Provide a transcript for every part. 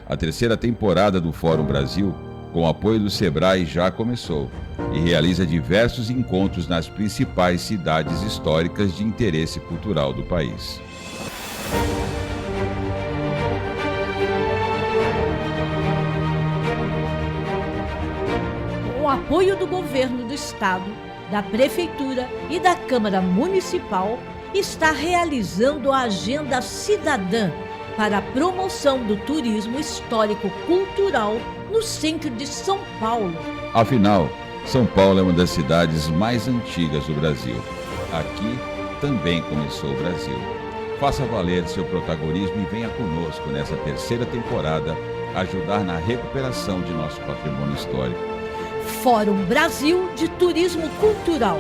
A terceira temporada do Fórum Brasil, com o apoio do Sebrae, já começou e realiza diversos encontros nas principais cidades históricas de interesse cultural do país. Com o apoio do Governo do Estado, da Prefeitura e da Câmara Municipal, está realizando a Agenda Cidadã para a promoção do turismo histórico-cultural no centro de São Paulo. Afinal, São Paulo é uma das cidades mais antigas do Brasil. Aqui também começou o Brasil. Faça valer seu protagonismo e venha conosco nessa terceira temporada ajudar na recuperação de nosso patrimônio histórico. Fórum Brasil de Turismo Cultural,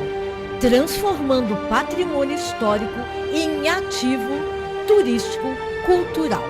transformando o patrimônio histórico em ativo turístico cultural.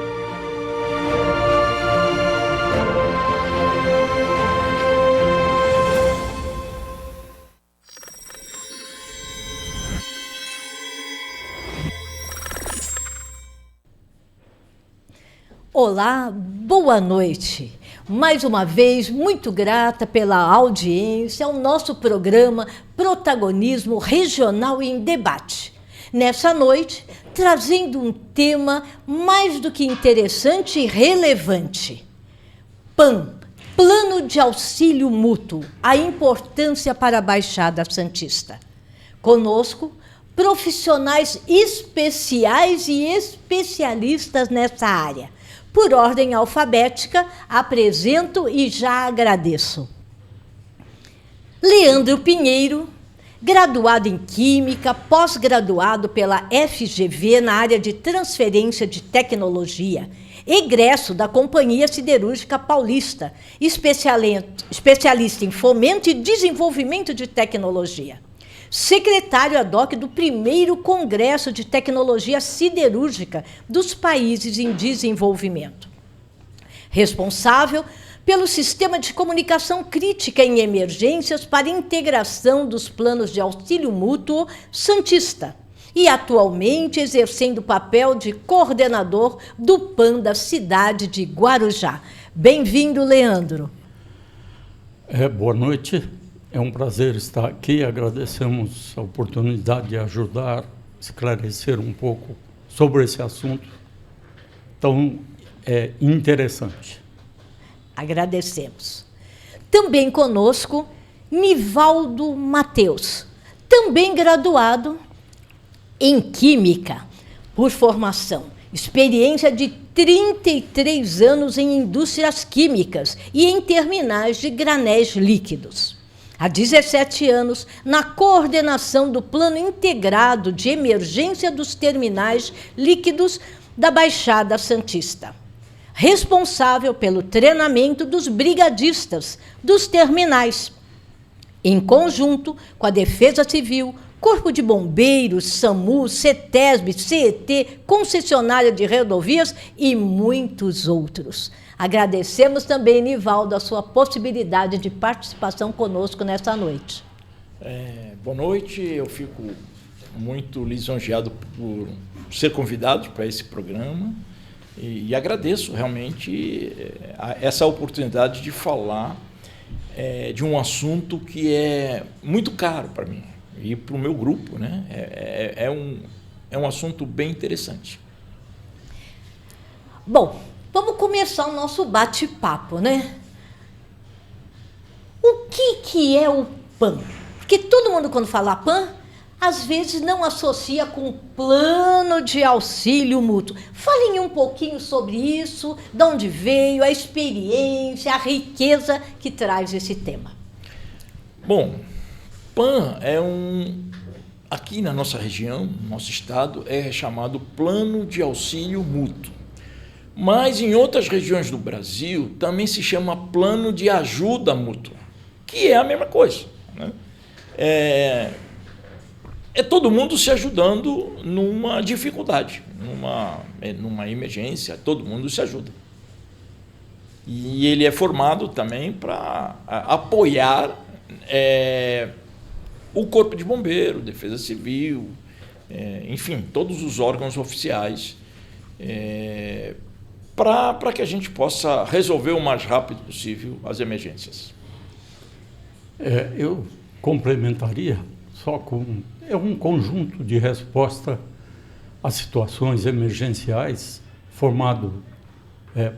Olá, boa noite. Mais uma vez, muito grata pela audiência ao nosso programa Protagonismo Regional em Debate. Nessa noite, trazendo um tema mais do que interessante e relevante. PAN, Plano de Auxílio Mútuo, a importância para a Baixada Santista. Conosco, profissionais especiais e especialistas nessa área. Por ordem alfabética, apresento e já agradeço. Leandro Pinheiro, graduado em Química, pós-graduado pela FGV na área de transferência de tecnologia, egresso da Companhia Siderúrgica Paulista, especialista em fomento e desenvolvimento de tecnologia. Secretário ad hoc do primeiro Congresso de Tecnologia Siderúrgica dos Países em Desenvolvimento. Responsável pelo Sistema de Comunicação Crítica em Emergências para integração dos planos de auxílio mútuo Santista e atualmente exercendo o papel de coordenador do PAN da cidade de Guarujá. Bem-vindo, Leandro. Boa noite. É um prazer estar aqui, agradecemos a oportunidade de ajudar, esclarecer um pouco sobre esse assunto tão interessante. Agradecemos. Também conosco, Nivaldo Mateus, também graduado em Química, por formação, experiência de 33 anos em indústrias químicas e em terminais de granéis líquidos. Há 17 anos, na coordenação do Plano Integrado de Emergência dos Terminais Líquidos da Baixada Santista. Responsável pelo treinamento dos brigadistas dos terminais, em conjunto com a Defesa Civil, Corpo de Bombeiros, SAMU, CETESB, CET, concessionária de rodovias e muitos outros. Agradecemos também, Nivaldo, a sua possibilidade de participação conosco nesta noite. Boa noite, eu fico muito lisonjeado por ser convidado para esse programa e agradeço realmente essa oportunidade de falar de um assunto que é muito caro para mim e para o meu grupo, né? É um assunto bem interessante. Bom, vamos começar o nosso bate-papo, né? O que é o PAN? Porque todo mundo, quando fala PAN, às vezes não associa com plano de auxílio mútuo. Falem um pouquinho sobre isso, de onde veio, a experiência, a riqueza que traz esse tema. Bom, PAN aqui na nossa região, no nosso estado, é chamado Plano de Auxílio Mútuo. Mas em outras regiões do Brasil também se chama Plano de Ajuda Mútua, que é a mesma coisa, né? É todo mundo se ajudando numa dificuldade, numa emergência, todo mundo se ajuda. E ele é formado também para apoiar o Corpo de Bombeiro, Defesa Civil, enfim, todos os órgãos oficiais para que a gente possa resolver o mais rápido possível as emergências. Eu complementaria só com um conjunto de resposta a situações emergenciais formado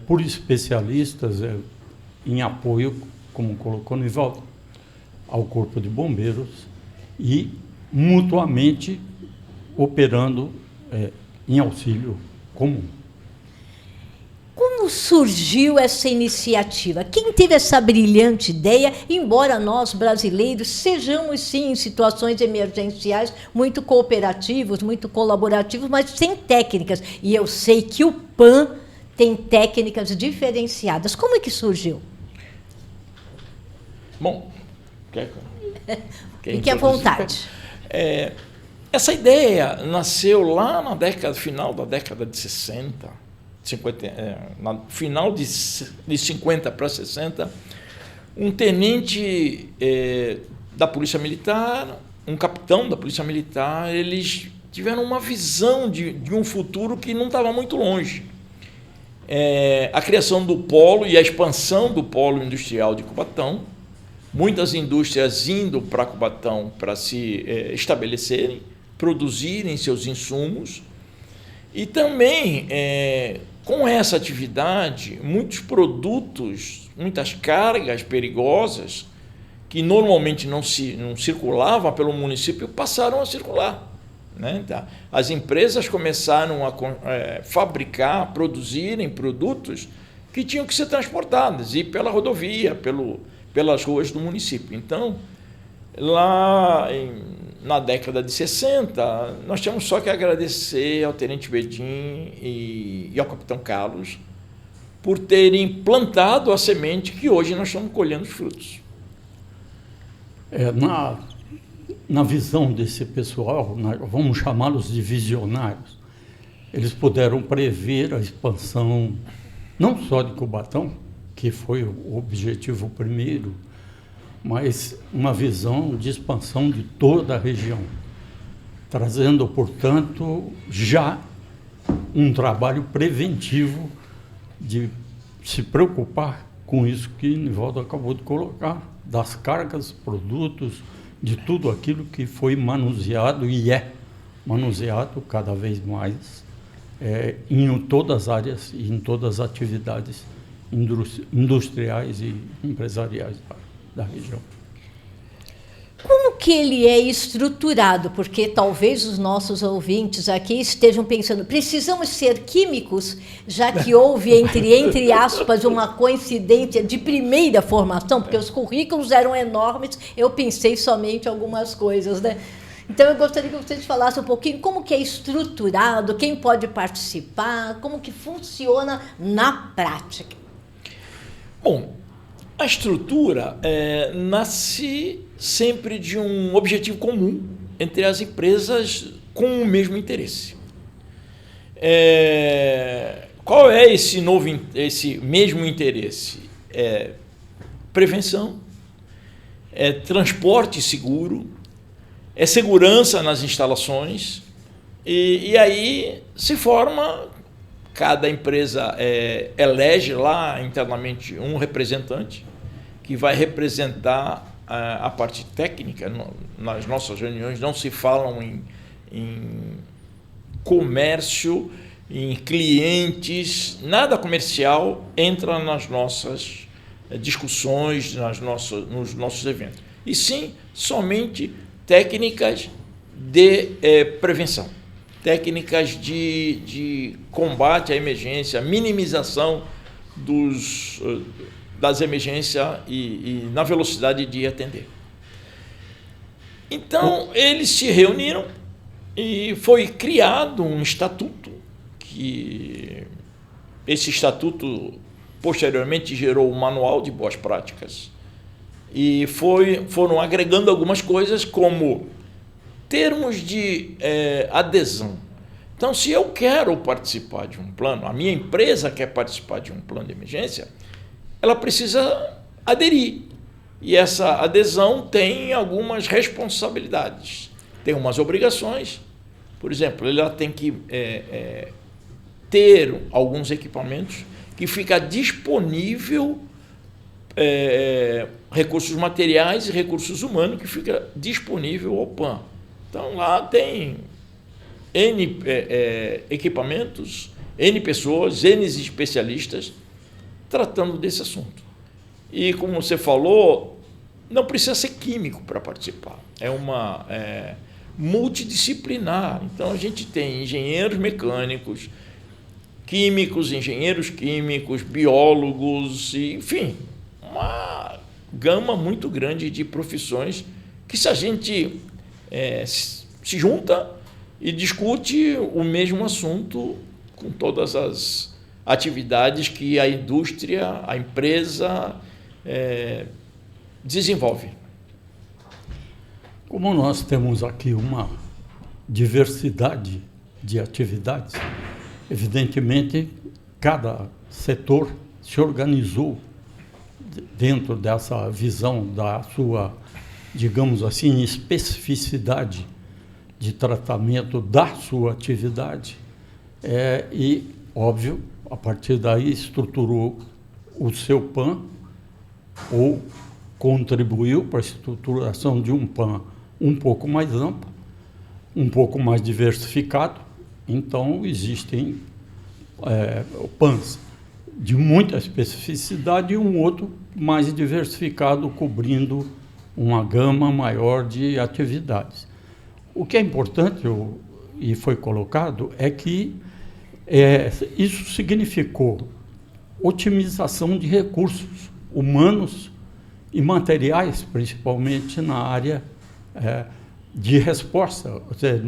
por especialistas em apoio, como colocou Nivaldo, ao Corpo de Bombeiros e mutuamente operando em auxílio comum. Como surgiu essa iniciativa? Quem teve essa brilhante ideia, embora nós, brasileiros, sejamos, sim, em situações emergenciais, muito cooperativos, muito colaborativos, mas sem técnicas. E eu sei que o PAN tem técnicas diferenciadas. Como é que surgiu? Bom, fique à vontade. Essa ideia nasceu lá na final da década de 60, final de 50 para 60, um tenente da Polícia Militar, um capitão da Polícia Militar, eles tiveram uma visão de um futuro que não estava muito longe. A criação do polo e a expansão do polo industrial de Cubatão, muitas indústrias indo para Cubatão para se estabelecerem, produzirem seus insumos, e também, com essa atividade, muitos produtos, muitas cargas perigosas, que normalmente não circulavam pelo município, passaram a circular. Né? As empresas começaram a fabricar, produzirem produtos que tinham que ser transportados, e pela rodovia, pelas ruas do município. Então, lá na década de 60, nós temos só que agradecer ao Tenente Bedim e ao Capitão Carlos por terem plantado a semente que hoje nós estamos colhendo os frutos. Na visão desse pessoal, vamos chamá-los de visionários, eles puderam prever a expansão não só de Cubatão, que foi o objetivo primeiro, mas uma visão de expansão de toda a região, trazendo, portanto, já um trabalho preventivo de se preocupar com isso que Nivaldo acabou de colocar, das cargas, produtos, de tudo aquilo que foi manuseado e é manuseado cada vez mais em todas as áreas e em todas as atividades industriais e empresariais da região. Como que ele é estruturado? Porque talvez os nossos ouvintes aqui estejam pensando, precisamos ser químicos, já que houve, entre aspas, uma coincidência de primeira formação, porque os currículos eram enormes, eu pensei somente algumas coisas, né? Então, eu gostaria que vocês falassem um pouquinho como que é estruturado, quem pode participar, como que funciona na prática. Bom, a estrutura nasce sempre de um objetivo comum entre as empresas com o mesmo interesse. Qual é esse mesmo interesse? Prevenção, transporte seguro, segurança nas instalações, e aí se forma, cada empresa elege lá internamente um representante que vai representar a parte técnica. Nas nossas reuniões não se falam em comércio, em clientes, nada comercial entra nas nossas discussões, nos nossos eventos. E sim, somente técnicas de prevenção, técnicas de combate à emergência, minimização das emergências e na velocidade de atender. Então, eles se reuniram e foi criado um estatuto, que esse estatuto posteriormente gerou um manual de boas práticas e foram agregando algumas coisas como termos de adesão. Então, se eu quero participar de um plano, a minha empresa quer participar de um plano de emergência, ela precisa aderir. E essa adesão tem algumas responsabilidades. Tem umas obrigações. Por exemplo, ela tem que ter alguns equipamentos que fica disponível recursos materiais e recursos humanos que fica disponível ao PAN. Então, lá tem N equipamentos, N pessoas, N especialistas tratando desse assunto. E, como você falou, não precisa ser químico para participar. É uma multidisciplinar. Então, a gente tem engenheiros mecânicos, químicos, engenheiros químicos, biólogos, enfim, uma gama muito grande de profissões que, se a gente se junta e discute o mesmo assunto com todas as atividades que a indústria, a empresa desenvolve. Como nós temos aqui uma diversidade de atividades, evidentemente, cada setor se organizou dentro dessa visão da sua, digamos assim, especificidade de tratamento da sua atividade e, óbvio, a partir daí estruturou o seu PAN ou contribuiu para a estruturação de um PAN um pouco mais amplo, um pouco mais diversificado. Então, existem PANs de muita especificidade e um outro mais diversificado, cobrindo uma gama maior de atividades. O que é importante, e foi colocado, é que isso significou otimização de recursos humanos e materiais, principalmente na área de resposta, ou seja,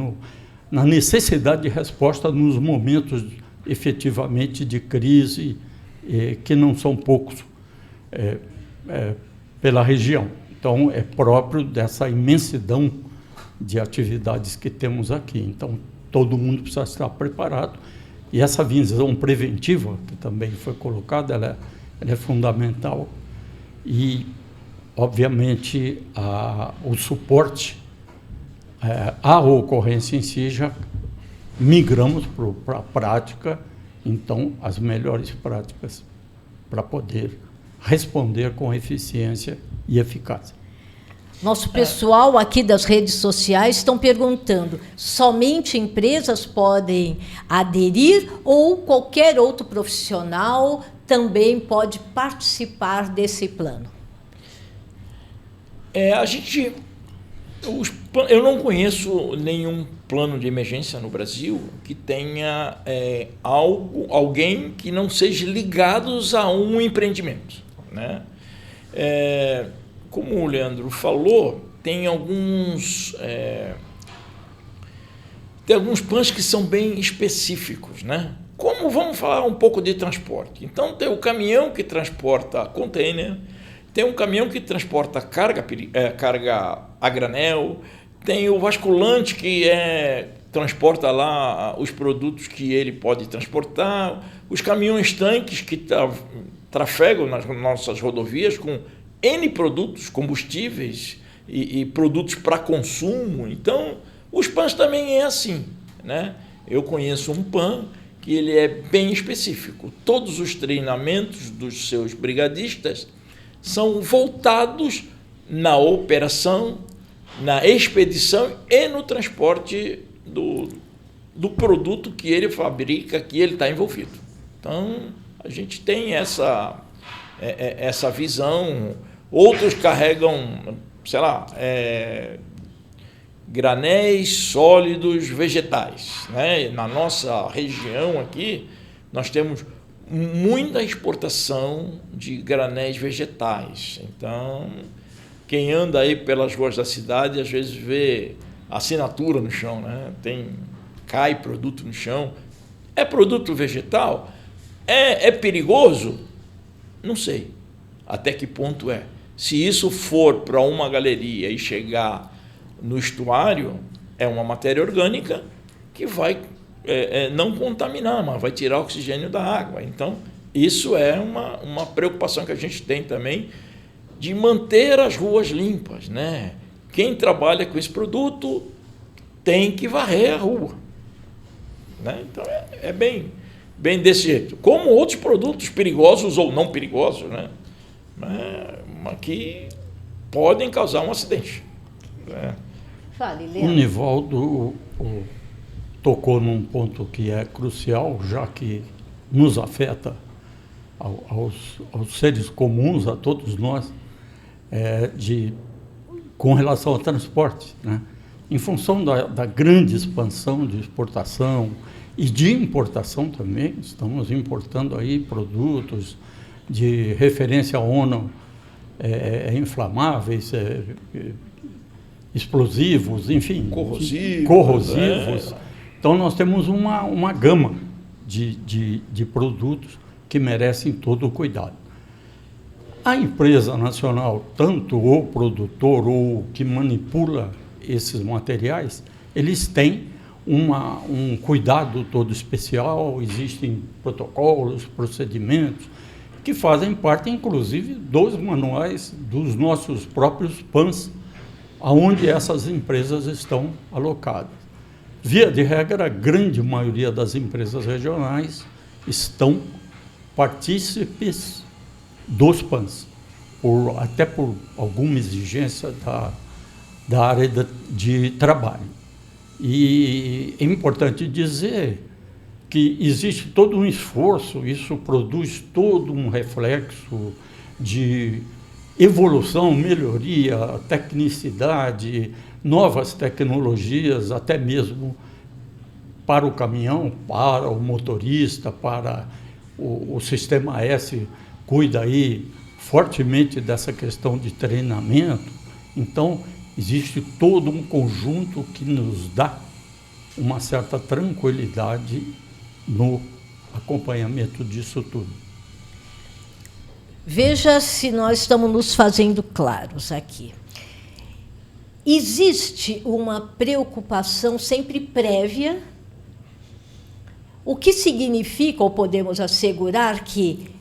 na necessidade de resposta nos momentos efetivamente de crise, que não são poucos pela região. Então, é próprio dessa imensidão de atividades que temos aqui. Então, todo mundo precisa estar preparado. E essa visão preventiva, que também foi colocada, ela é fundamental. E, obviamente, o suporte à ocorrência em si já migramos para a prática, então, as melhores práticas para poder responder com eficiência e eficácia. Nosso pessoal aqui das redes sociais estão perguntando: somente empresas podem aderir ou qualquer outro profissional também pode participar desse plano? Eu não conheço nenhum plano de emergência no Brasil que tenha alguém que não seja ligado a um empreendimento, né? Como o Leandro falou, tem alguns planos que são bem específicos, né? Como vamos falar um pouco de transporte? Então, tem o caminhão que transporta container, tem um caminhão que transporta carga a granel, tem o basculante que transporta lá os produtos que ele pode transportar, os caminhões tanques que trafegam nas nossas rodovias com N produtos, combustíveis e produtos para consumo. Então, os PANs também é assim, né? Eu conheço um PAN que ele é bem específico. Todos os treinamentos dos seus brigadistas são voltados na operação, na expedição e no transporte do produto que ele fabrica, que ele está envolvido. Então, a gente tem essa visão. Outros carregam, sei lá, granéis sólidos vegetais, né? Na nossa região aqui, nós temos muita exportação de granéis vegetais. Então, quem anda aí pelas ruas da cidade, às vezes vê assinatura no chão, né? Cai produto no chão. É produto vegetal? É perigoso? Não sei até que ponto é. Se isso for para uma galeria e chegar no estuário, é uma matéria orgânica que vai não contaminar, mas vai tirar o oxigênio da água. Então, isso é uma preocupação que a gente tem também de manter as ruas limpas, né? Quem trabalha com esse produto tem que varrer a rua, né? Então, é bem bem desse jeito. Como outros produtos perigosos ou não perigosos, né? Que podem causar um acidente. Né? Fale, O Leandro. Nivaldo tocou num ponto que é crucial, já que nos afeta aos seres comuns, a todos nós, com relação ao transporte, né? Em função da grande expansão de exportação e de importação também, estamos importando aí produtos de referência ONU, inflamáveis, explosivos, enfim, corrosivos. Então nós temos uma gama de produtos que merecem todo o cuidado. A empresa nacional, tanto o produtor ou que manipula esses materiais, eles têm um cuidado todo especial, existem protocolos, procedimentos, que fazem parte, inclusive, dos manuais dos nossos próprios PANs, aonde essas empresas estão alocadas. Via de regra, a grande maioria das empresas regionais estão partícipes dos PANs, até por alguma exigência da área de trabalho. E é importante dizer que existe todo um esforço, isso produz todo um reflexo de evolução, melhoria, tecnicidade, novas tecnologias, até mesmo para o caminhão, para o motorista, para o Sistema S, cuida aí fortemente dessa questão de treinamento. Então, existe todo um conjunto que nos dá uma certa tranquilidade no acompanhamento disso tudo. Veja se nós estamos nos fazendo claros aqui. Existe uma preocupação sempre prévia, o que significa, ou podemos assegurar, que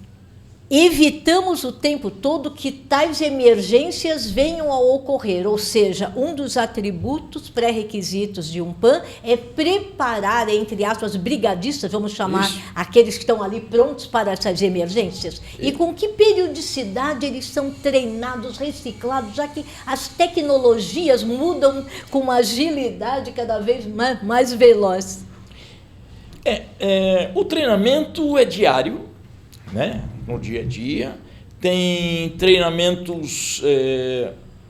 evitamos o tempo todo que tais emergências venham a ocorrer, ou seja, um dos atributos pré-requisitos de um PAN é preparar, entre aspas, brigadistas, vamos chamar aqueles que estão ali prontos para essas emergências. E com que periodicidade eles são treinados, reciclados, já que as tecnologias mudam com uma agilidade cada vez mais veloz? O treinamento é diário, né? No dia a dia, tem treinamentos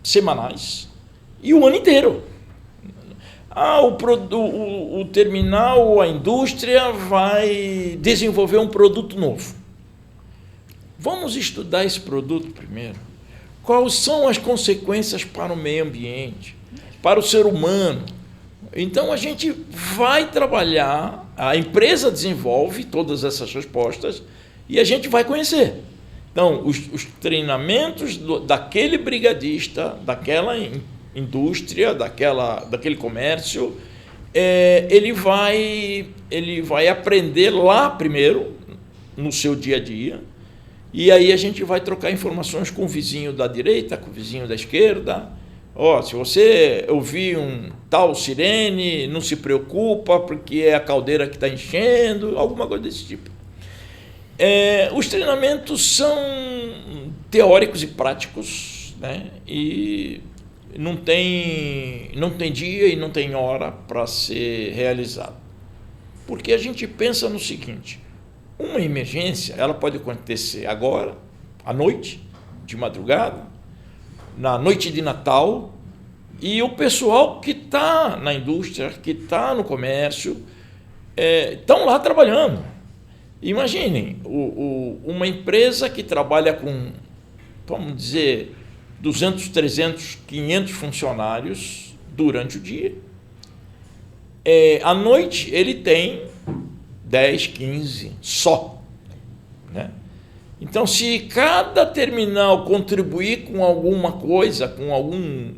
semanais e o ano inteiro. O terminal, a indústria vai desenvolver um produto novo. Vamos estudar esse produto primeiro. Quais são as consequências para o meio ambiente, para o ser humano? Então, a gente vai trabalhar, a empresa desenvolve todas essas respostas e a gente vai conhecer. Então, os treinamentos daquele brigadista, daquela indústria, daquele comércio, ele vai aprender lá primeiro, no seu dia a dia, e aí a gente vai trocar informações com o vizinho da direita, com o vizinho da esquerda. Se você ouvir um tal sirene, não se preocupa, porque é a caldeira que está enchendo, alguma coisa desse tipo. Os treinamentos são teóricos e práticos, né? E não tem dia e não tem hora para ser realizado. Porque a gente pensa no seguinte: uma emergência ela pode acontecer agora, à noite, de madrugada, na noite de Natal, e o pessoal que está na indústria, que está no comércio, estão lá trabalhando. Imaginem, uma empresa que trabalha com, vamos dizer, 200, 300, 500 funcionários durante o dia. À noite, ele tem 10, 15 só, né? Então, se cada terminal contribuir com alguma coisa, com algum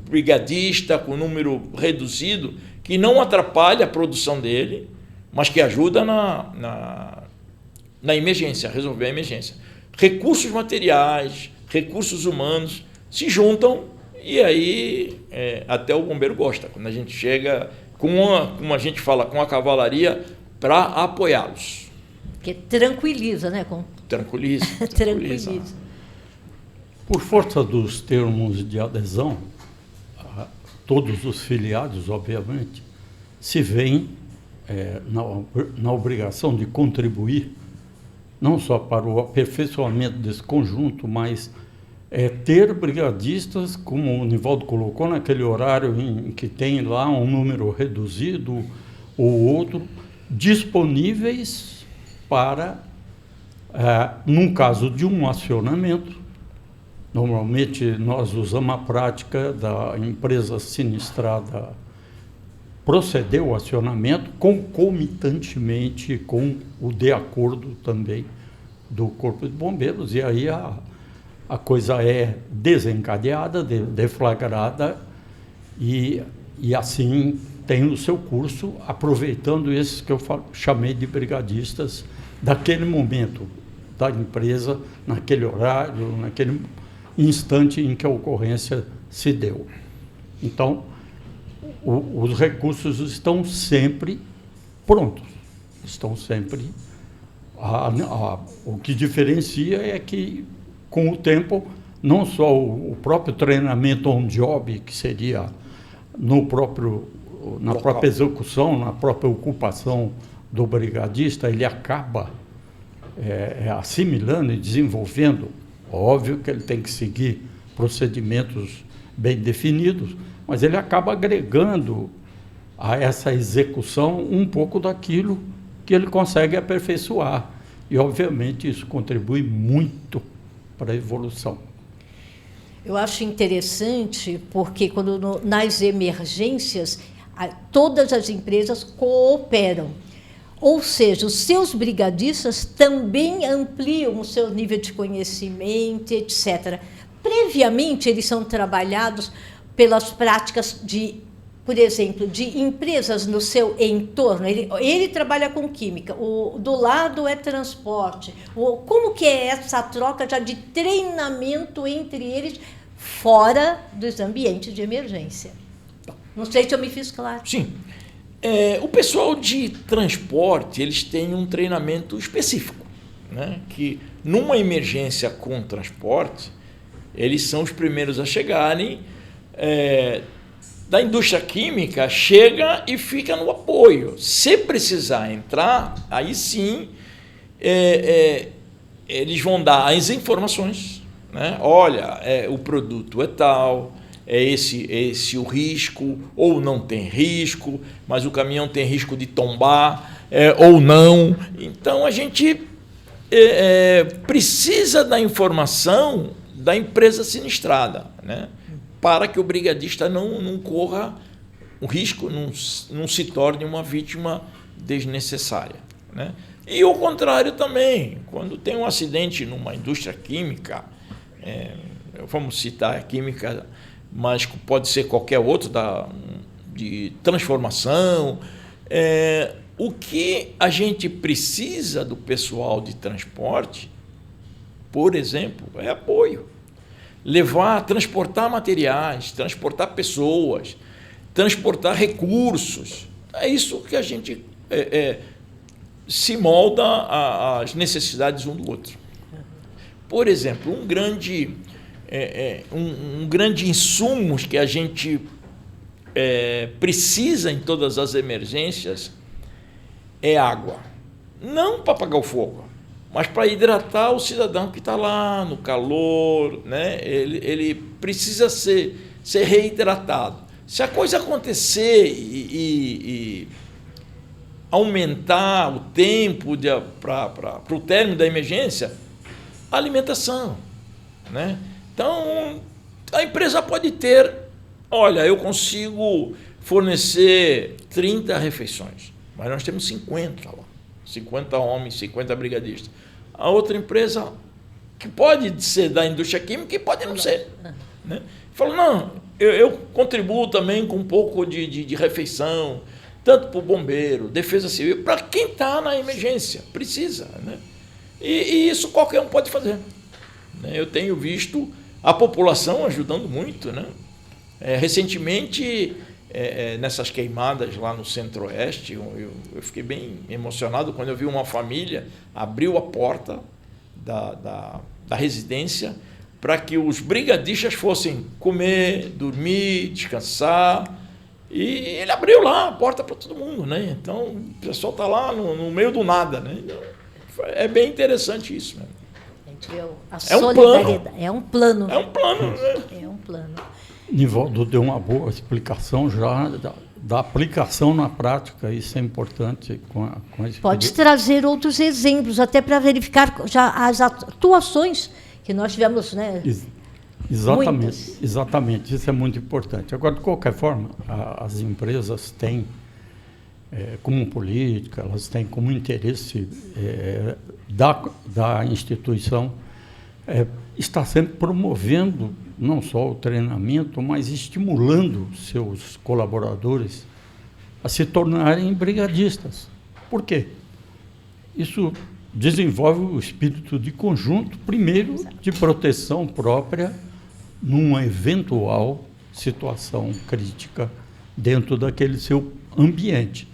brigadista com número reduzido, que não atrapalha a produção dele, mas que ajuda na emergência, a resolver a emergência. Recursos materiais, recursos humanos se juntam e aí até o bombeiro gosta. Quando a gente chega, como a gente fala, com a cavalaria para apoiá-los. Que tranquiliza, né? Tranquiliza. Tranquiliza. Por força dos termos de adesão, todos os filiados, obviamente, se veem na obrigação de contribuir, não só para o aperfeiçoamento desse conjunto, mas ter brigadistas, como o Nivaldo colocou, naquele horário em que tem lá um número reduzido ou outro, disponíveis para, num caso de um acionamento, normalmente nós usamos a prática da empresa sinistrada proceder ao acionamento concomitantemente com o de acordo também do Corpo de Bombeiros, e aí a coisa é desencadeada, deflagrada, e assim tem o seu curso, aproveitando esses que eu chamei de brigadistas daquele momento da empresa, naquele horário, naquele instante em que a ocorrência se deu. Então, os recursos estão sempre prontos, estão sempre... O que diferencia é que, com o tempo, não só o próprio treinamento on-job, que seria na própria execução, na própria ocupação do brigadista, ele acaba assimilando e desenvolvendo. Óbvio que ele tem que seguir procedimentos bem definidos, mas ele acaba agregando a essa execução um pouco daquilo que ele consegue aperfeiçoar. E, obviamente, isso contribui muito para a evolução. Eu acho interessante porque, nas emergências, todas as empresas cooperam. Ou seja, os seus brigadistas também ampliam o seu nível de conhecimento, etc. Previamente, eles são trabalhados pelas práticas por exemplo, de empresas no seu entorno. Ele trabalha com química, do lado é transporte. Como que é essa troca já de treinamento entre eles fora dos ambientes de emergência? Não sei se eu me fiz claro. Sim. O pessoal de transporte, eles têm um treinamento específico, né? Que numa emergência com transporte, eles são os primeiros a chegarem. Da indústria química, chega e fica no apoio. Se precisar entrar, aí sim, eles vão dar as informações, né? Olha, o produto é tal, é esse o risco, ou não tem risco, mas o caminhão tem risco de tombar, ou não. Então, a gente precisa da informação da empresa sinistrada, né? Para que o brigadista não corra o risco, não se torne uma vítima desnecessária, né? E o contrário também, quando tem um acidente numa indústria química, vamos citar a química, mas pode ser qualquer outro de transformação, o que a gente precisa do pessoal de transporte, por exemplo, é apoio. Transportar materiais, transportar pessoas, transportar recursos. É isso que a gente se molda às necessidades um do outro. Por exemplo, um grande insumo que a gente precisa em todas as emergências é água. Não para apagar o fogo, mas para hidratar o cidadão que está lá no calor, né? Ele precisa ser reidratado. Se a coisa acontecer e aumentar o tempo para o término da emergência, a alimentação, né? Então, a empresa pode ter, olha, eu consigo fornecer 30 refeições, mas nós temos 50 lá. 50 homens, 50 brigadistas. A outra empresa, que pode ser da indústria química e pode não ser, né? Falou, não, eu contribuo também com um pouco de refeição, tanto para o bombeiro, defesa civil, para quem está na emergência, precisa, né? E isso qualquer um pode fazer, né? Eu tenho visto a população ajudando muito, né? Recentemente, nessas queimadas lá no Centro-Oeste. Eu fiquei bem emocionado quando eu vi uma família abriu a porta da residência para que os brigadistas fossem comer, dormir, descansar. E ele abriu lá a porta para todo mundo, né? Então, o pessoal está lá no meio do nada, né? É bem interessante isso, né? A gente vê a solidariedade. É um plano. É um plano, né? É um plano. Nivaldo deu uma boa explicação já da aplicação na prática, isso é importante. Pode trazer outros exemplos, até para verificar já as atuações que nós tivemos, né? Exatamente, isso é muito importante. Agora, de qualquer forma, as empresas têm como política, elas têm como interesse da instituição estar sempre promovendo não só o treinamento, mas estimulando seus colaboradores a se tornarem brigadistas. Por quê? Isso desenvolve o espírito de conjunto, primeiro, de proteção própria numa eventual situação crítica dentro daquele seu ambiente.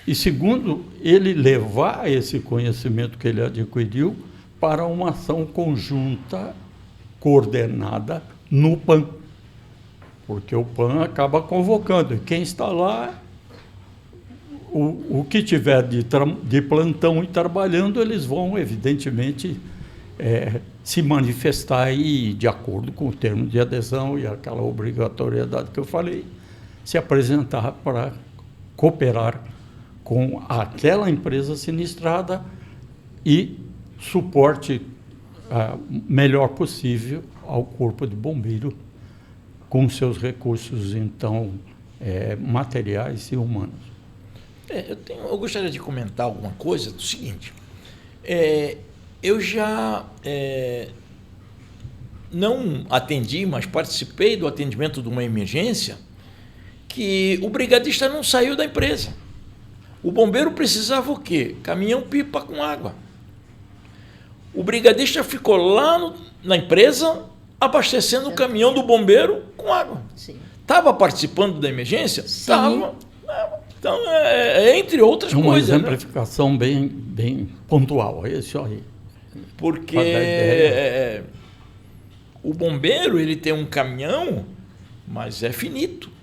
E segundo, ele levar esse conhecimento que ele adquiriu para uma ação conjunta, coordenada no PAN, porque o PAN acaba convocando, e quem está lá, o que tiver de plantão e trabalhando, eles vão, evidentemente, se manifestar e, de acordo com o termo de adesão e aquela obrigatoriedade que eu falei, se apresentar para cooperar com aquela empresa sinistrada e suporte melhor possível ao Corpo de Bombeiro com seus recursos, então, materiais e humanos. Eu gostaria de comentar alguma coisa do seguinte. Eu já não atendi, mas participei do atendimento de uma emergência que o brigadista não saiu da empresa. O bombeiro precisava o quê? Caminhão-pipa com água. O brigadista ficou lá na empresa abastecendo o caminhão do bombeiro com água. Estava participando da emergência? Estava. Então, entre outras coisas. Uma exemplificação, né? bem pontual, é isso aí. Porque o bombeiro ele tem um caminhão, mas é finito.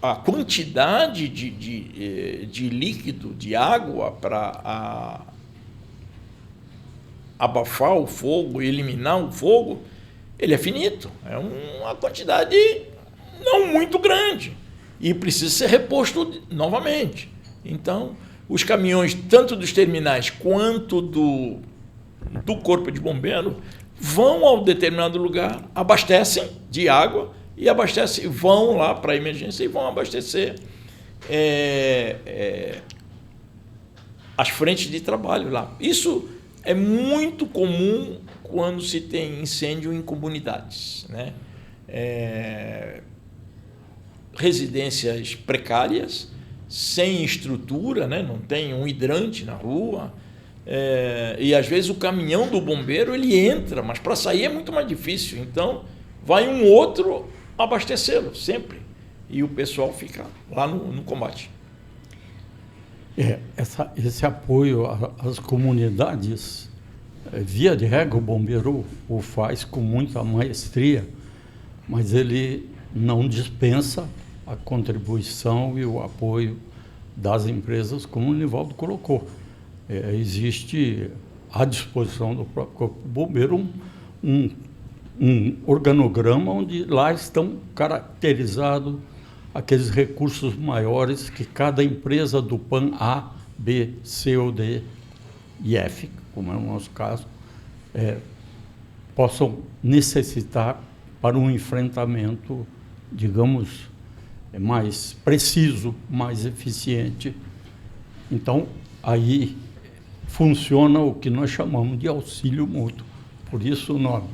A quantidade de líquido, de água para abafar o fogo, eliminar o fogo, ele é finito. É uma quantidade não muito grande. E precisa ser reposto novamente. Então, os caminhões, tanto dos terminais quanto do Corpo de Bombeiro, vão ao determinado lugar, abastecem de água e vão lá para a emergência e vão abastecer as frentes de trabalho lá. Isso é muito comum quando se tem incêndio em comunidades, né? Residências precárias, sem estrutura, né? Não tem um hidrante na rua, e às vezes o caminhão do bombeiro ele entra, mas para sair é muito mais difícil. Então vai um outro abastecê-lo sempre, e o pessoal fica lá no combate. Esse apoio às comunidades, via de regra, o bombeiro o faz com muita maestria, mas ele não dispensa a contribuição e o apoio das empresas, como o Nivaldo colocou. Existe à disposição do próprio Corpo de Bombeiro um organograma onde lá estão caracterizados aqueles recursos maiores que cada empresa do PAN A, B, C ou D e F, como é o nosso caso, possam necessitar para um enfrentamento, digamos, mais preciso, mais eficiente. Então, aí funciona o que nós chamamos de auxílio mútuo, por isso o nome.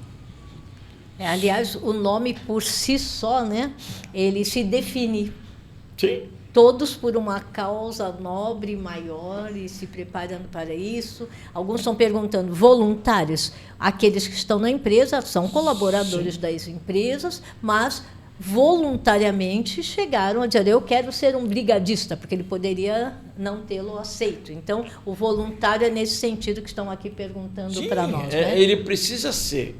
Aliás, o nome por si só, né, ele se define. Sim. Todos por uma causa nobre, maior, e se preparando para isso. Alguns estão perguntando, voluntários, aqueles que estão na empresa, são colaboradores Sim. das empresas, mas voluntariamente chegaram a dizer: eu quero ser um brigadista, porque ele poderia não tê-lo aceito. Então, o voluntário é nesse sentido que estão aqui perguntando para nós. Né? Ele precisa ser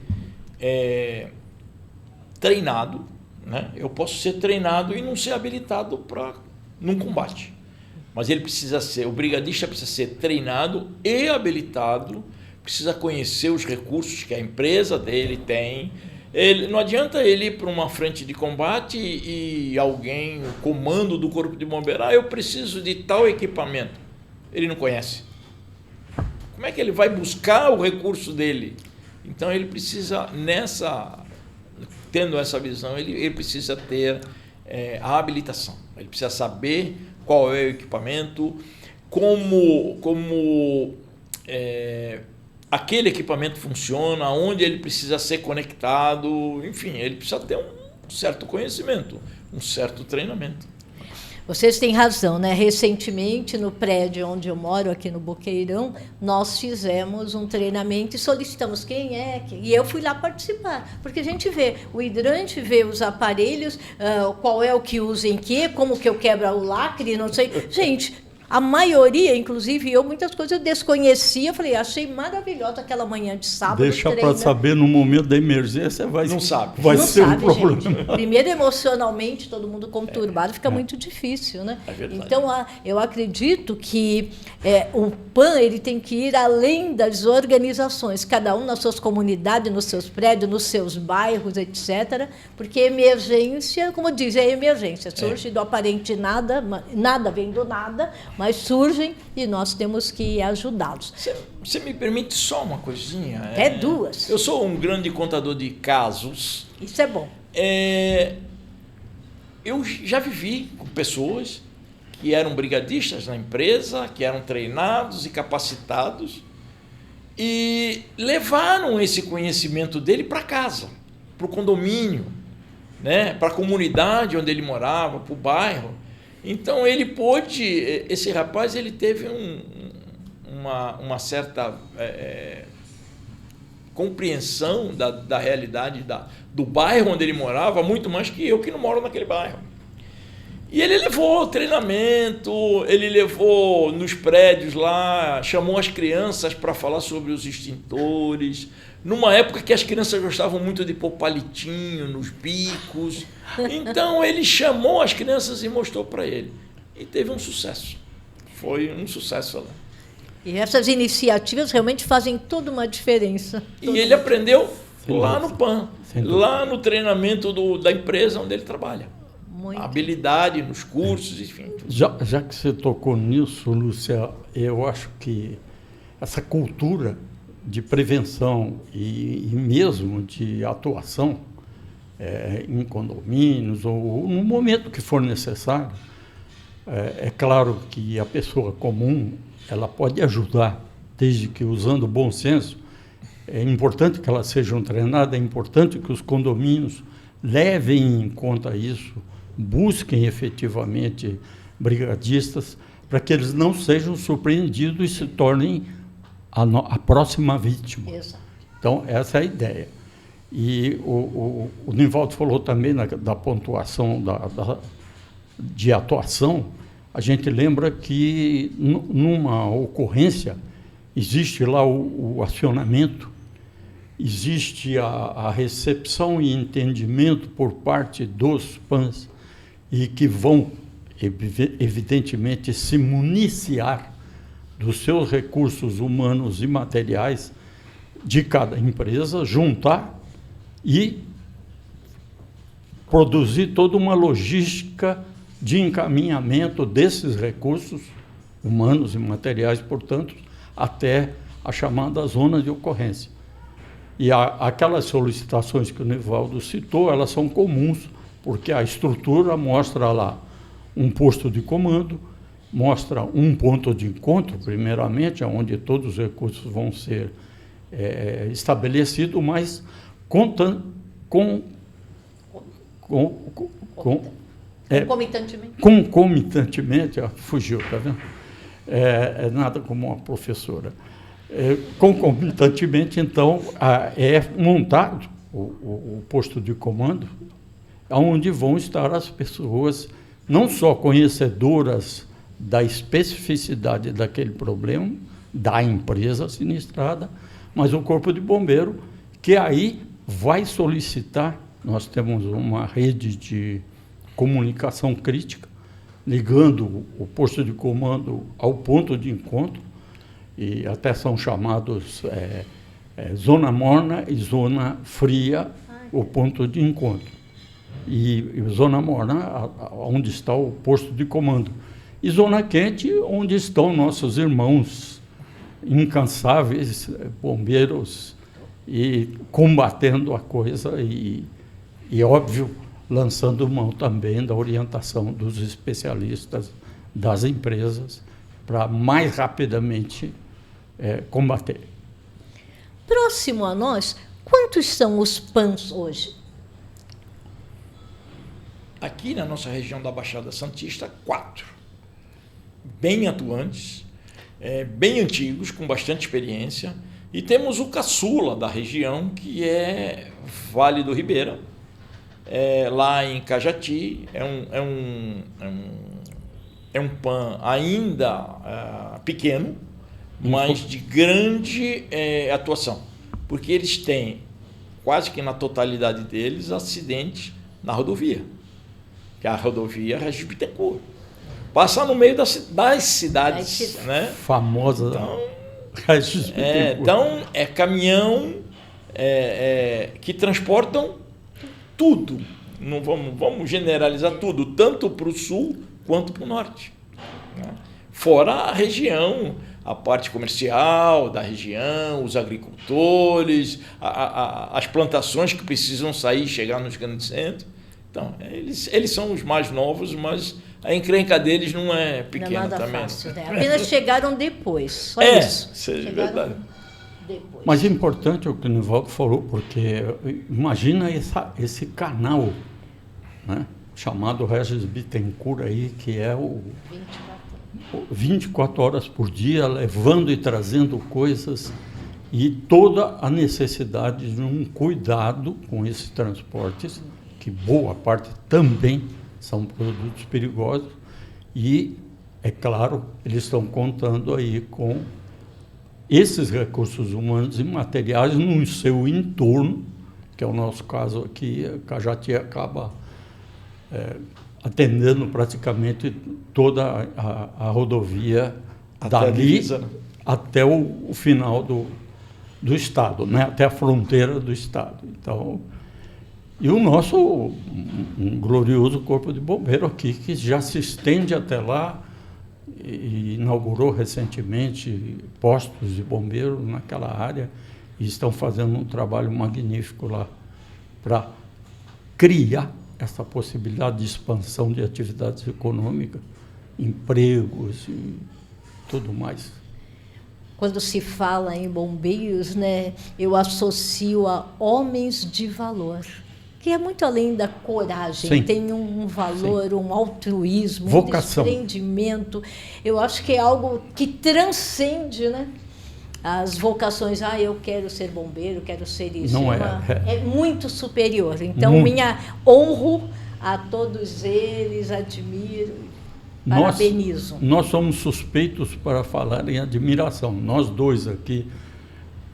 treinado, né? Eu posso ser treinado e não ser habilitado num combate. Mas ele precisa ser, o brigadista precisa ser treinado e habilitado, precisa conhecer os recursos que a empresa dele tem. Não adianta ele ir para uma frente de combate e alguém, o comando do Corpo de Bombeiros, eu preciso de tal equipamento. Ele não conhece. Como é que ele vai buscar o recurso dele? Então ele precisa, tendo essa visão, ele precisa ter a habilitação. Ele precisa saber qual é o equipamento, como aquele equipamento funciona, onde ele precisa ser conectado, enfim, ele precisa ter um certo conhecimento, um certo treinamento. Vocês têm razão, né? Recentemente, no prédio onde eu moro, aqui no Boqueirão, nós fizemos um treinamento e solicitamos quem é, e eu fui lá participar, porque a gente vê, o hidrante vê os aparelhos, qual é o que usa em quê, como que eu quebro o lacre, não sei. Gente, a maioria, inclusive muitas coisas eu desconhecia, falei, achei maravilhosa aquela manhã de sábado. Deixa para saber no momento da emergência, vai ser um problema. Gente. Primeiro, emocionalmente, todo mundo conturbado, fica muito difícil, né? É verdade. Então, eu acredito que o PAN ele tem que ir além das organizações, cada um nas suas comunidades, nos seus prédios, nos seus bairros, etc., porque emergência, como diz, é emergência, surge do aparente nada, nada vem do nada, mas surgem e nós temos que ajudá-los. Você me permite só uma coisinha? Até duas. Eu sou um grande contador de casos. Isso é bom. Eu já vivi com pessoas que eram brigadistas na empresa, que eram treinados e capacitados e levaram esse conhecimento dele para casa, para o condomínio, né? Para a comunidade onde ele morava, para o bairro. Então ele pôde, esse rapaz ele teve uma certa compreensão da realidade do bairro onde ele morava, muito mais que eu que não moro naquele bairro. E ele levou treinamento, ele levou nos prédios lá, chamou as crianças para falar sobre os extintores, numa época que as crianças gostavam muito de pôr palitinho nos bicos. Então ele chamou as crianças e mostrou para ele. E teve um sucesso. Foi um sucesso lá. E essas iniciativas realmente fazem toda uma diferença. E ele aprendeu lá no PAN, lá no treinamento da empresa onde ele trabalha. A habilidade nos cursos, enfim. Já que você tocou nisso, Lúcia, eu acho que essa cultura de prevenção e mesmo de atuação em condomínios ou no momento que for necessário, é claro que a pessoa comum ela pode ajudar, desde que usando o bom senso. É importante que elas sejam treinadas, é importante que os condomínios levem em conta isso, busquem efetivamente brigadistas, para que eles não sejam surpreendidos e se tornem a próxima vítima. Exato. Então, essa é a ideia. E o Nivaldo falou também da pontuação de atuação. A gente lembra que numa ocorrência existe lá o acionamento, existe a recepção e entendimento por parte dos PANs e que vão, evidentemente, se municiar dos seus recursos humanos e materiais de cada empresa, juntar e produzir toda uma logística de encaminhamento desses recursos humanos e materiais, portanto, até a chamada zona de ocorrência. E aquelas solicitações que o Nivaldo citou, elas são comuns, porque a estrutura mostra lá um posto de comando, mostra um ponto de encontro, primeiramente, onde todos os recursos vão ser estabelecidos, mas concomitantemente, fugiu, está vendo? Nada como uma professora. Concomitantemente, então, é montado o posto de comando, onde vão estar as pessoas não só conhecedoras da especificidade daquele problema, da empresa sinistrada, mas o Corpo de Bombeiro, que aí vai solicitar. Nós temos uma rede de comunicação crítica, ligando o posto de comando ao ponto de encontro, e até são chamados zona morna e zona fria, o ponto de encontro. E zona morna, onde está o posto de comando. E zona quente, onde estão nossos irmãos incansáveis, bombeiros, e combatendo a coisa e óbvio, lançando mão também da orientação dos especialistas, das empresas, para mais rapidamente combater. Próximo a nós, quantos são os PANs hoje? Aqui na nossa região da Baixada Santista, 4. Bem atuantes, bem antigos, com bastante experiência. E temos o caçula da região, que é Vale do Ribeira, lá em Cajati. É um PAN ainda pequeno, mas de grande atuação, porque eles têm, quase que na totalidade deles, acidentes na rodovia, que é a rodovia Regis Bittencourt. Passa no meio das cidades, né? Famosa. Então, Regis Bittencourt. Então, é caminhão que transportam tudo. Não vamos generalizar tudo, tanto para o sul quanto para o norte, né? Fora a região, a parte comercial da região, os agricultores, as plantações que precisam sair e chegar nos grandes centros. Então, eles são os mais novos, mas a encrenca deles não é pequena. Não é nada também. fácil, né? Apenas chegaram depois, só isso. É verdade. Depois. Mas é importante o que o Nivaldo falou, porque imagina esse canal, né, chamado Regis Bittencourt aí, que é o 24 horas por dia, levando e trazendo coisas, e toda a necessidade de um cuidado com esses transportes, que boa parte também são produtos perigosos, e, é claro, eles estão contando aí com esses recursos humanos e materiais no seu entorno, que é o nosso caso aqui. A Cajati acaba atendendo praticamente toda a rodovia dali até o final do estado, né? Até a fronteira do estado. Então, e o nosso um glorioso Corpo de Bombeiro aqui, que já se estende até lá, e inaugurou recentemente postos de bombeiro naquela área, e estão fazendo um trabalho magnífico lá para criar essa possibilidade de expansão de atividades econômicas, empregos e tudo mais. Quando se fala em bombeiros, né, eu associo a homens de valor, que é muito além da coragem. Sim. Tem um valor, sim, um altruísmo, vocação, um desprendimento. Eu acho que é algo que transcende, né, as vocações. Eu quero ser bombeiro, quero ser isso. Não é muito superior. Então, honro a todos eles, admiro, parabenizo. Nós somos suspeitos para falar em admiração. Nós dois aqui,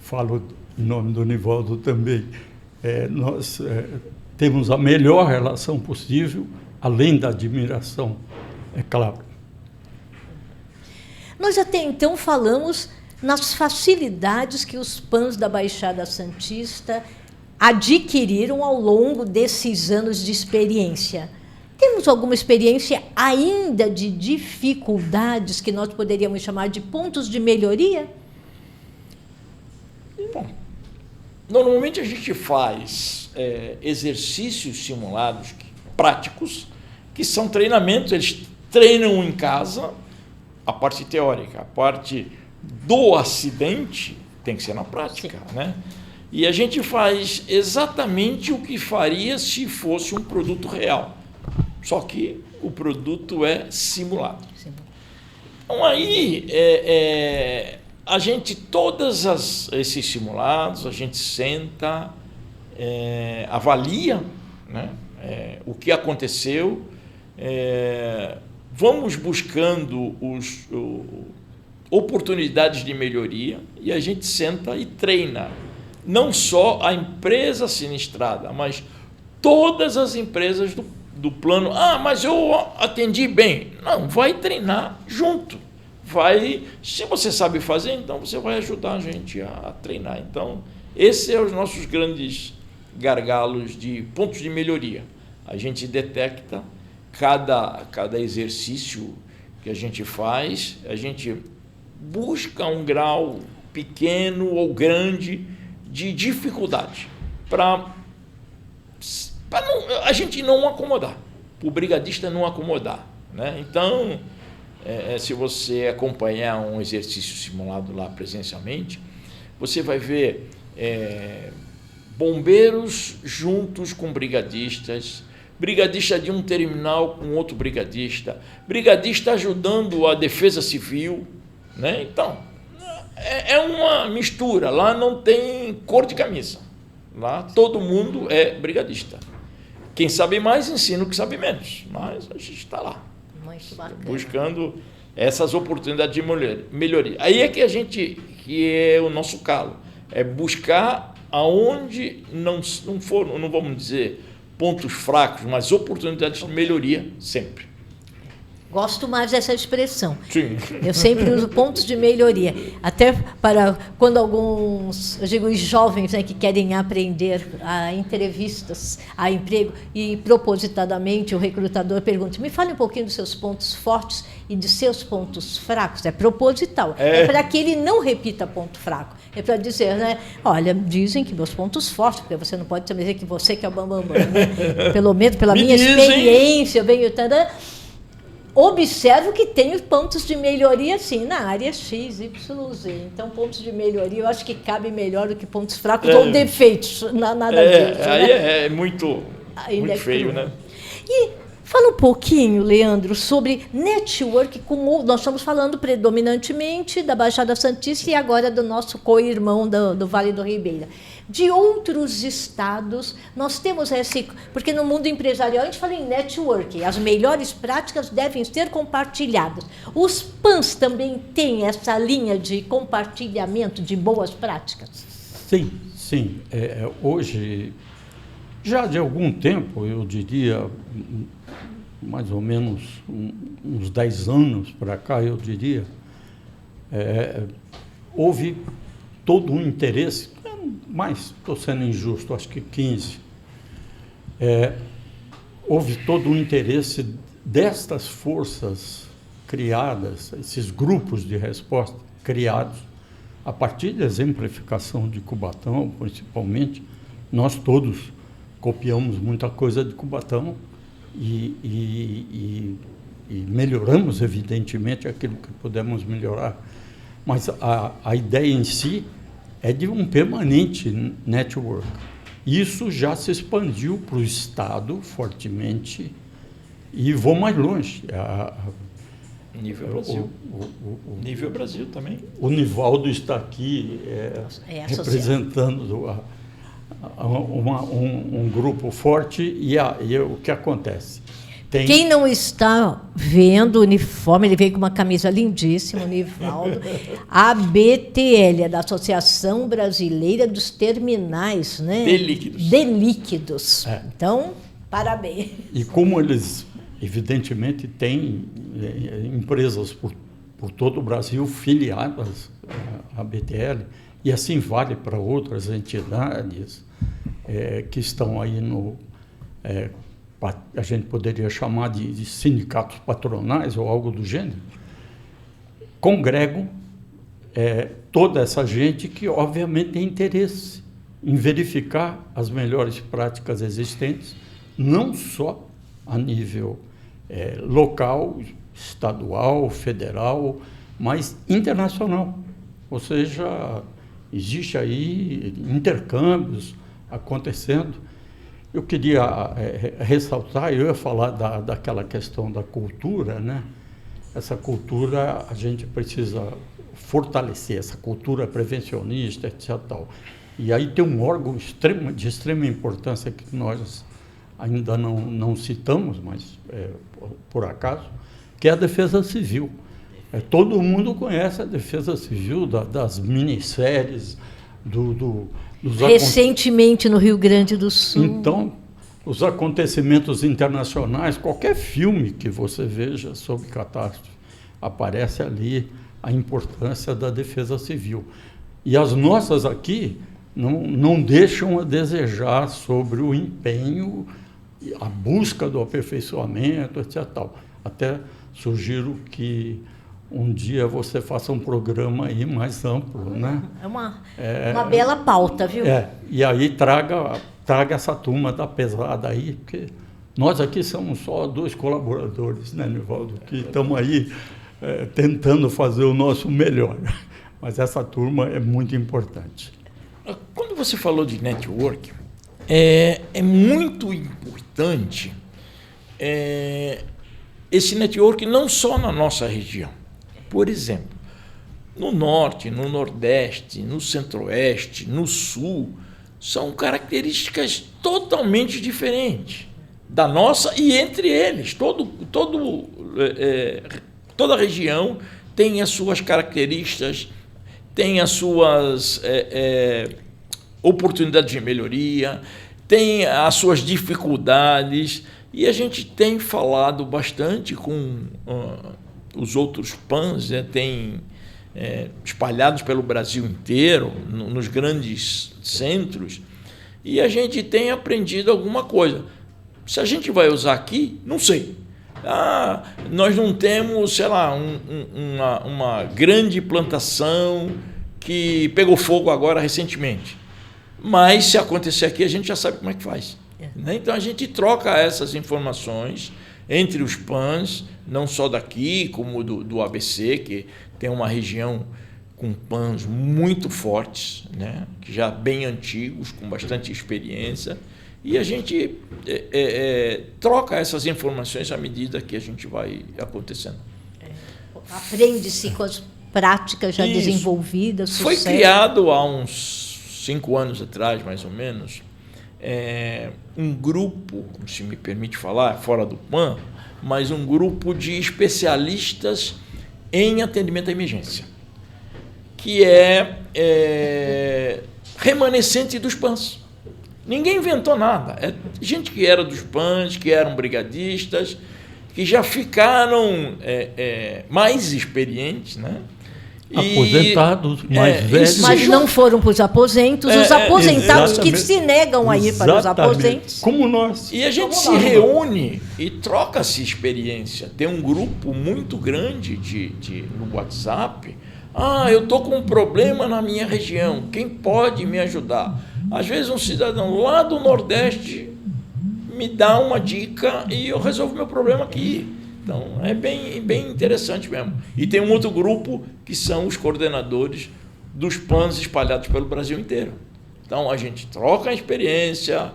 falo em nome do Nivaldo também, nós temos a melhor relação possível, além da admiração, é claro. Nós até então falamos nas facilidades que os PANs da Baixada Santista adquiriram ao longo desses anos de experiência. Temos alguma experiência ainda de dificuldades que nós poderíamos chamar de pontos de melhoria? Bom, normalmente a gente faz exercícios simulados práticos, que são treinamentos. Eles treinam em casa a parte teórica, a parte do acidente tem que ser na prática, né? E a gente faz exatamente o que faria se fosse um produto real, só que o produto é simulado. Sim. Então aí a gente, esses simulados, a gente senta, avalia, né, o que aconteceu, vamos buscando oportunidades de melhoria e a gente senta e treina. Não só a empresa sinistrada, mas todas as empresas do plano. Mas eu atendi bem. Não, vai treinar junto. Se você sabe fazer, então você vai ajudar a gente a treinar. Então, esses são os nossos grandes gargalos de pontos de melhoria. A gente detecta cada exercício que a gente faz, a gente busca um grau pequeno ou grande de dificuldade para a gente não acomodar, para o brigadista não acomodar, né? Então, se você acompanhar um exercício simulado lá presencialmente, você vai ver bombeiros juntos com brigadistas, brigadista de um terminal com outro brigadista ajudando a defesa civil, né? Então, é uma mistura. Lá não tem cor de camisa. Lá todo mundo é brigadista. Quem sabe mais ensina o que sabe menos, mas a gente está lá, buscando essas oportunidades de melhoria. Aí é que é o nosso calo, é buscar aonde não vamos dizer pontos fracos, mas oportunidades de melhoria sempre. Gosto mais dessa expressão. Sim. Eu sempre uso pontos de melhoria. Até para quando alguns, eu digo, os jovens, né, que querem aprender a entrevistas, a emprego, e propositadamente o recrutador pergunta: me fale um pouquinho dos seus pontos fortes e de seus pontos fracos. É proposital. É para que ele não repita ponto fraco. É para dizer, né? Olha, dizem que meus pontos fortes, porque você não pode também dizer que você que é o bambambam, né? Pelo menos pela minha experiência, observo que tenho pontos de melhoria, sim, na área X, Y, Z. Então, pontos de melhoria, eu acho que cabe melhor do que pontos fracos ou defeitos, nada disso. Aí né? é muito feio, né? E fala um pouquinho, Leandro, sobre network, como nós estamos falando predominantemente da Baixada Santista e agora do nosso co-irmão do Vale do Ribeira. De outros estados, nós temos porque no mundo empresarial a gente fala em network, as melhores práticas devem ser compartilhadas. Os PANs também têm essa linha de compartilhamento de boas práticas? Sim. Hoje, já de algum tempo, eu diria, mais ou menos uns 10 anos para cá, eu diria, houve todo um interesse, mas estou sendo injusto, acho que 15, houve todo um interesse destas forças criadas, esses grupos de resposta criados, a partir da exemplificação de Cubatão, principalmente. Nós todos copiamos muita coisa de Cubatão e melhoramos, evidentemente, aquilo que pudemos melhorar. Mas a ideia em si é de um permanente network. Isso já se expandiu para o Estado fortemente e vou mais longe. Nível Brasil. Nível Brasil também. O Nivaldo está aqui representando um grupo forte e o que acontece? Quem não está vendo o uniforme, ele veio com uma camisa lindíssima, o Nivaldo. A ABTL, é da Associação Brasileira dos Terminais, né? De líquidos. Então, parabéns. E como eles, evidentemente, têm empresas por todo o Brasil filiadas à ABTL, e assim vale para outras entidades que estão aí a gente poderia chamar de sindicatos patronais ou algo do gênero, congregam toda essa gente que, obviamente, tem interesse em verificar as melhores práticas existentes, não só a nível local, estadual, federal, mas internacional. Ou seja, existe aí intercâmbios acontecendo. Eu queria ressaltar, eu ia falar daquela questão da cultura, né? Essa cultura a gente precisa fortalecer, essa cultura prevencionista, etc. Tal. E aí tem um órgão de extrema importância que nós ainda não citamos, mas por acaso, que é a defesa civil. Todo mundo conhece a defesa civil das minisséries, dos recentemente no Rio Grande do Sul. Então, os acontecimentos internacionais, qualquer filme que você veja sobre catástrofe, aparece ali a importância da defesa civil. E as nossas aqui não deixam a desejar sobre o empenho, a busca do aperfeiçoamento, etc. Até sugiro que um dia você faça um programa aí mais amplo, né? É uma bela pauta, viu? E aí traga essa turma da pesada aí, porque nós aqui somos só 2 colaboradores, né, Nivaldo? Que estamos aí tentando fazer o nosso melhor. Mas essa turma é muito importante. Quando você falou de network, é muito importante esse network não só na nossa região. Por exemplo, no Norte, no Nordeste, no Centro-Oeste, no Sul, são características totalmente diferentes da nossa e entre eles. Toda região tem as suas características, tem as suas oportunidades de melhoria, tem as suas dificuldades, e a gente tem falado bastante com os outros PANs, tem espalhados pelo Brasil inteiro, nos grandes centros, e a gente tem aprendido alguma coisa. Se a gente vai usar aqui, não sei. Nós não temos, sei lá, uma grande plantação que pegou fogo agora recentemente. Mas, se acontecer aqui, a gente já sabe como é que faz. Né? Então, a gente troca essas informações entre os PANs, não só daqui, como do ABC, que tem uma região com PANs muito fortes, né? Que já bem antigos, com bastante experiência. E a gente troca essas informações à medida que a gente vai acontecendo. Aprende-se com as práticas já desenvolvidas. Foi criado há uns 5 anos atrás, mais ou menos, um grupo, se me permite falar, fora do PAN, mas um grupo de especialistas em atendimento à emergência, que é remanescente dos PANs. Ninguém inventou nada. É gente que era dos PANs, que eram brigadistas, que já ficaram mais experientes, né? Aposentados, mais velhos. Mas não foram para os aposentos, os aposentados que se negam a ir para os aposentos. Como nós. E a gente se reúne e troca-se experiência. Tem um grupo muito grande no WhatsApp. Eu estou com um problema na minha região, quem pode me ajudar? Às vezes um cidadão lá do Nordeste me dá uma dica e eu resolvo meu problema aqui. Então, é bem interessante mesmo. E tem um outro grupo que são os coordenadores dos PANs espalhados pelo Brasil inteiro. Então, a gente troca a experiência,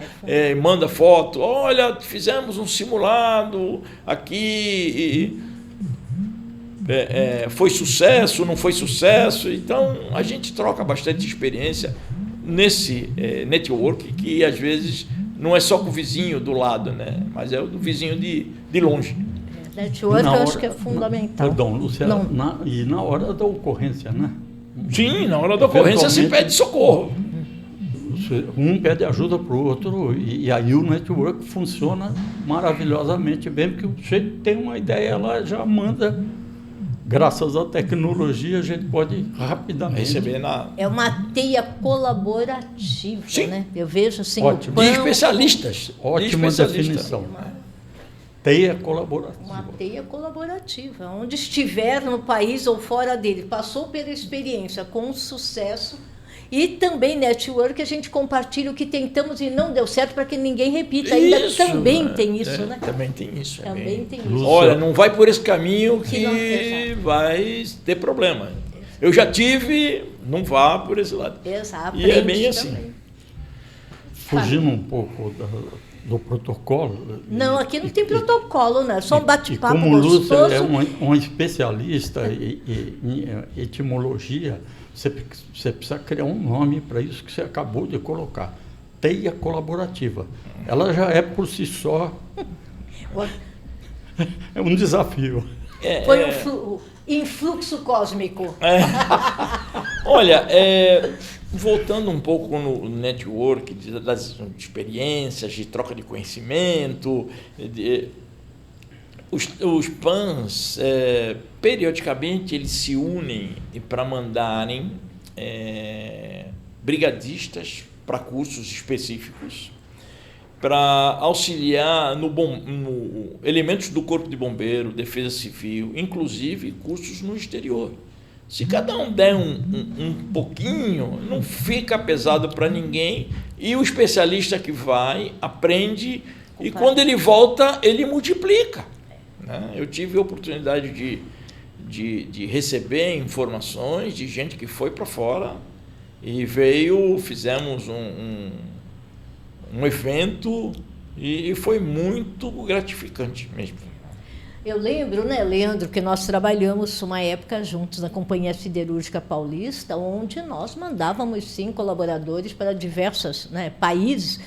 manda foto, olha, fizemos um simulado aqui, foi sucesso, não foi sucesso. Então, a gente troca bastante experiência nesse network, que às vezes não é só com o vizinho do lado, né? Mas é o do vizinho de longe. Network eu acho que é fundamental. Perdão, Luciana, e na hora da ocorrência, né? Sim, na hora da ocorrência se pede socorro. Um pede ajuda para o outro, e aí o network funciona maravilhosamente bem, porque o sujeito tem uma ideia, ela já manda. Graças à tecnologia, a gente pode rapidamente receber É uma teia colaborativa, Sim. né? Eu vejo assim, ótimo. De especialistas. Ótima definição. Teia colaborativa. Uma teia colaborativa. Onde estiver no país ou fora dele, passou pela experiência com sucesso. E também network, a gente compartilha o que tentamos e não deu certo para que ninguém repita. Ainda também tem isso, né? Também tem isso. Também tem isso. Olha, não vai por esse caminho que vai ter problema. Eu já tive, não vá por esse lado. Exato. E é bem assim. Também. Fugindo um pouco do protocolo. Não, aqui não tem protocolo, né? Só um bate-papo gostoso. Como Lúcia é um especialista em etimologia, você precisa criar um nome para isso que você acabou de colocar. teia colaborativa. Ela já é, por si só, é um desafio. Foi um influxo cósmico. Olha, voltando um pouco no network, das experiências, de troca de conhecimento, os PANs, periodicamente, eles se unem para mandarem brigadistas para cursos específicos, para auxiliar no elementos do Corpo de Bombeiro, Defesa Civil, inclusive cursos no exterior. Se cada um der um pouquinho, não fica pesado para ninguém, e o especialista que vai aprende, e quando ele volta, ele multiplica. Né? Eu tive a oportunidade de receber informações de gente que foi para fora e fizemos um evento e foi muito gratificante mesmo. Eu lembro, né, Leandro, que nós trabalhamos uma época juntos na Companhia Siderúrgica Paulista, onde nós mandávamos, sim, colaboradores para diversos, né, países.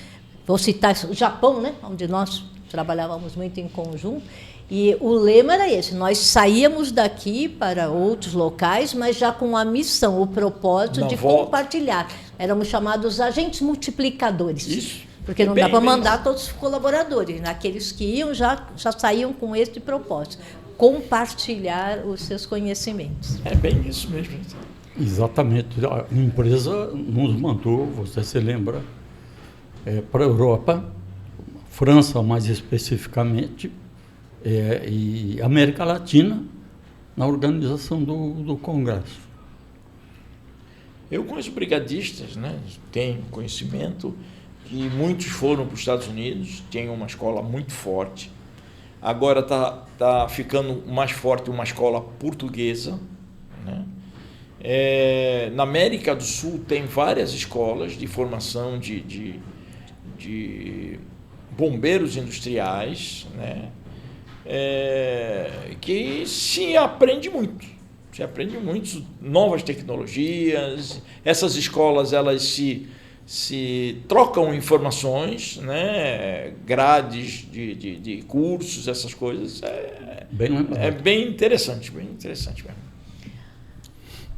Vou citar o Japão, né, onde nós trabalhávamos muito em conjunto. E o lema era esse: nós saíamos daqui para outros locais, mas já com a missão, o propósito de compartilhar. Éramos chamados agentes multiplicadores. Isso. Porque não dá para mandar todos os colaboradores. Aqueles que iam já saíam com este propósito: compartilhar os seus conhecimentos. É bem isso mesmo. Exatamente. A empresa nos mandou, você se lembra, para a Europa, França mais especificamente, e América Latina, na organização do Congresso. Eu conheço brigadistas, né? Tenho conhecimento, que muitos foram para os Estados Unidos, tem uma escola muito forte. Agora está ficando mais forte uma escola portuguesa. Né? Na América do Sul tem várias escolas de formação de bombeiros industriais, né? Que se aprende muito. Se aprende muito, novas tecnologias. Essas escolas, elas se trocam informações, né? Grades de cursos, essas coisas. É bem interessante mesmo.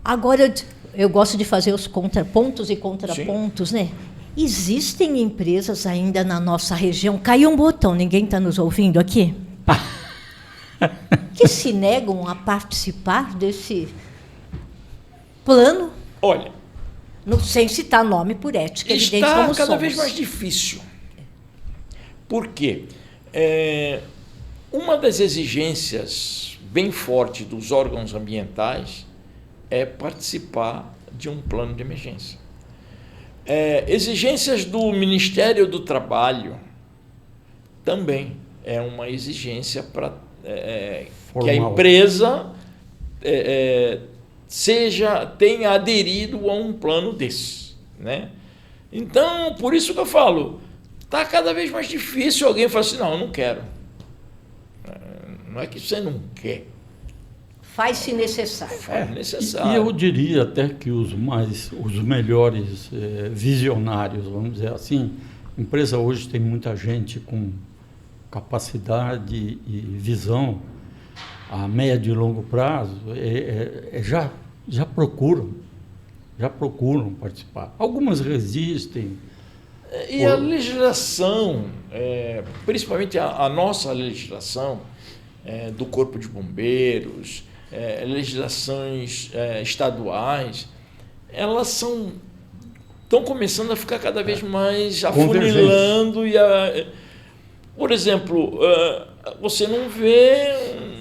Agora, eu gosto de fazer os contrapontos e contrapontos, né? Existem empresas ainda na nossa região, caiu um botão, ninguém está nos ouvindo aqui? Que se negam a participar desse plano? Olha, sem citar nome por ética, evidente como somos. Está cada vez mais difícil. Por quê? Uma das exigências bem fortes dos órgãos ambientais é participar de um plano de emergência. Exigências do Ministério do Trabalho também é uma exigência para que a empresa tenha aderido a um plano desse, né? Então, por isso que eu falo, está cada vez mais difícil alguém falar assim: não, eu não quero. Não é que você não quer. Faz-se necessário. Faz necessário. E eu diria até que os melhores visionários, vamos dizer assim, a empresa hoje tem muita gente com capacidade e visão a médio e longo prazo, já procuram participar. Algumas resistem. E a legislação, principalmente a nossa legislação do Corpo de Bombeiros, legislações estaduais, elas estão começando a ficar cada vez mais afunilando. Por exemplo, você não vê,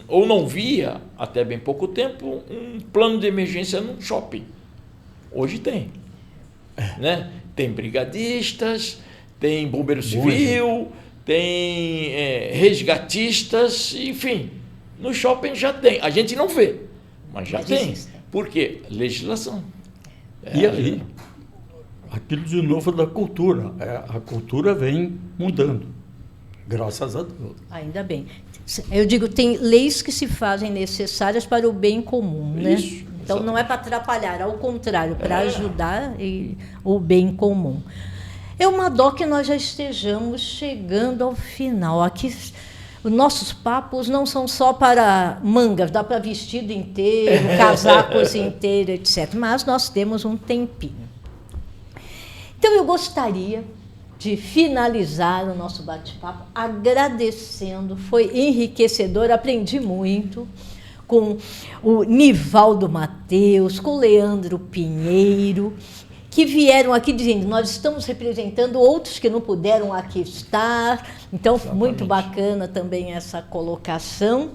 ou não via, até bem pouco tempo, um plano de emergência num shopping. Hoje tem. Né? Tem brigadistas, tem bombeiro civil, tem resgatistas, enfim. No shopping já tem. A gente não vê, mas já tem. Por quê? Legislação. E aí, aquilo de novo da cultura. A cultura vem mudando. Graças a Deus. Ainda bem. Eu digo, tem leis que se fazem necessárias para o bem comum, né? Isso, então, não é para atrapalhar, ao contrário, para ajudar o bem comum. É uma dó que nós já estejamos chegando ao final. Aqui, os nossos papos não são só para mangas, dá para vestido inteiro, casacos inteiro, etc. Mas nós temos um tempinho. Então, eu gostaria de finalizar o nosso bate-papo agradecendo. Foi enriquecedor, aprendi muito com o Nivaldo Mateus, com o Leandro Pinheiro, que vieram aqui dizendo, nós estamos representando outros que não puderam aqui estar. Então, Exatamente. Muito bacana também essa colocação.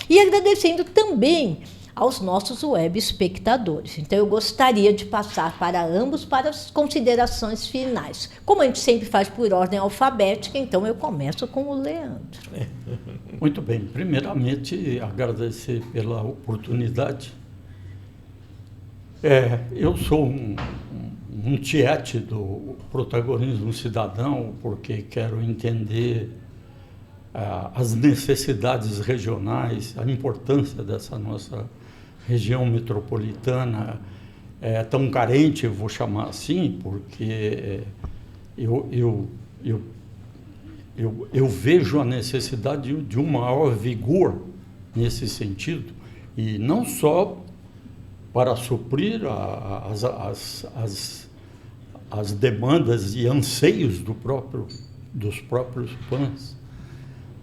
E agradecendo também aos nossos web espectadores. Então, eu gostaria de passar para ambos para as considerações finais. Como a gente sempre faz por ordem alfabética, então eu começo com o Leandro. Muito bem. Primeiramente, agradecer pela oportunidade. Eu sou um tiete do protagonismo cidadão, porque quero entender as necessidades regionais, a importância dessa nossa região metropolitana tão carente, eu vou chamar assim, porque eu vejo a necessidade de um maior vigor nesse sentido, e não só para suprir as demandas e anseios dos próprios PANs,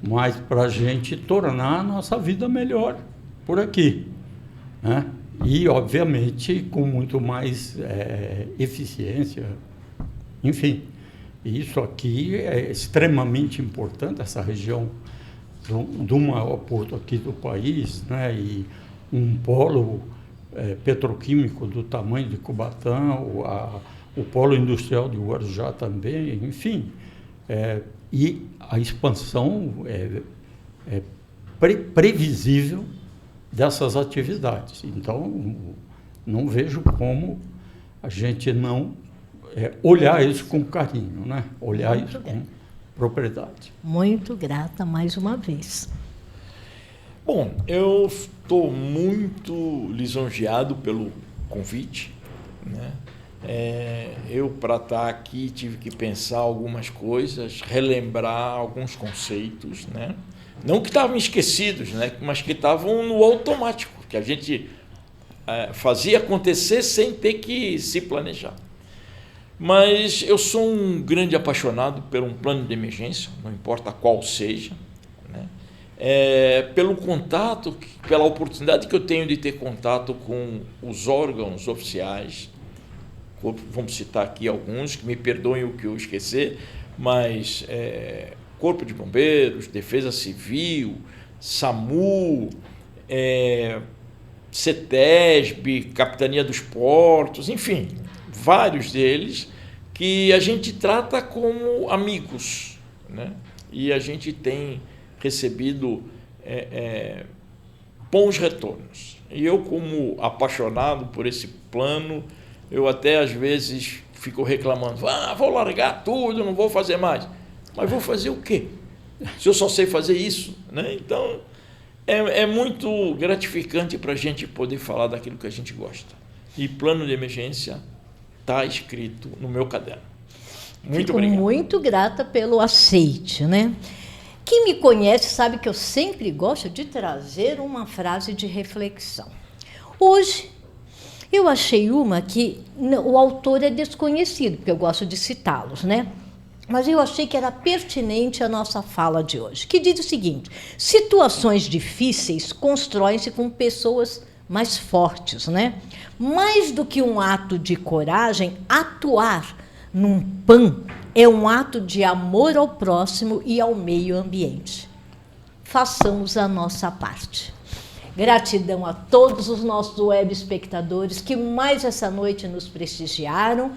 mas para a gente tornar a nossa vida melhor por aqui, né? E, obviamente, com muito mais eficiência, enfim. Isso aqui é extremamente importante, essa região do maior porto aqui do país, né? E um polo petroquímico do tamanho de Cubatão, o polo industrial de Guarujá também, enfim. E a expansão previsível dessas atividades. Então, não vejo como a gente não olhar isso com carinho, né? Olhar Muito isso bem. com propriedade. Muito grata mais uma vez. Bom, eu estou muito lisonjeado pelo convite, né? Eu, para estar aqui, tive que pensar algumas coisas, relembrar alguns conceitos, né? Não que estavam esquecidos, né? Mas que estavam no automático, que a gente fazia acontecer sem ter que se planejar. Mas eu sou um grande apaixonado por um plano de emergência, não importa qual seja, né? Pelo contato, pela oportunidade que eu tenho de ter contato com os órgãos oficiais. Vamos citar aqui alguns, que me perdoem o que eu esquecer, mas Corpo de Bombeiros, Defesa Civil, SAMU, CETESB, Capitania dos Portos, enfim, vários deles que a gente trata como amigos, né? E a gente tem recebido bons retornos. E eu, como apaixonado por esse plano, eu até às vezes fico reclamando, vou largar tudo, não vou fazer mais. Mas vou fazer o quê? Se eu só sei fazer isso, né? Então, é muito gratificante para a gente poder falar daquilo que a gente gosta. E plano de emergência está escrito no meu caderno. Muito obrigado. Fico muito grata pelo aceite, né? Quem me conhece sabe que eu sempre gosto de trazer uma frase de reflexão. Hoje, eu achei uma que o autor é desconhecido, porque eu gosto de citá-los, né? Mas eu achei que era pertinente a nossa fala de hoje, que diz o seguinte: situações difíceis constroem-se com pessoas mais fortes, né? Mais do que um ato de coragem, atuar num PAN é um ato de amor ao próximo e ao meio ambiente. Façamos a nossa parte. Gratidão a todos os nossos web espectadores que mais essa noite nos prestigiaram.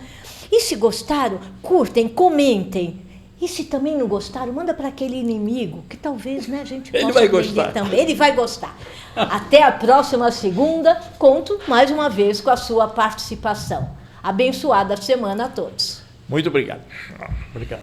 E se gostaram, curtem, comentem. E se também não gostaram, manda para aquele inimigo, que talvez, né, a gente possa Ele vai aprender gostar. também. Ele vai gostar. Até a próxima segunda. Conto mais uma vez com a sua participação. Abençoada semana a todos. Muito obrigado. Obrigado.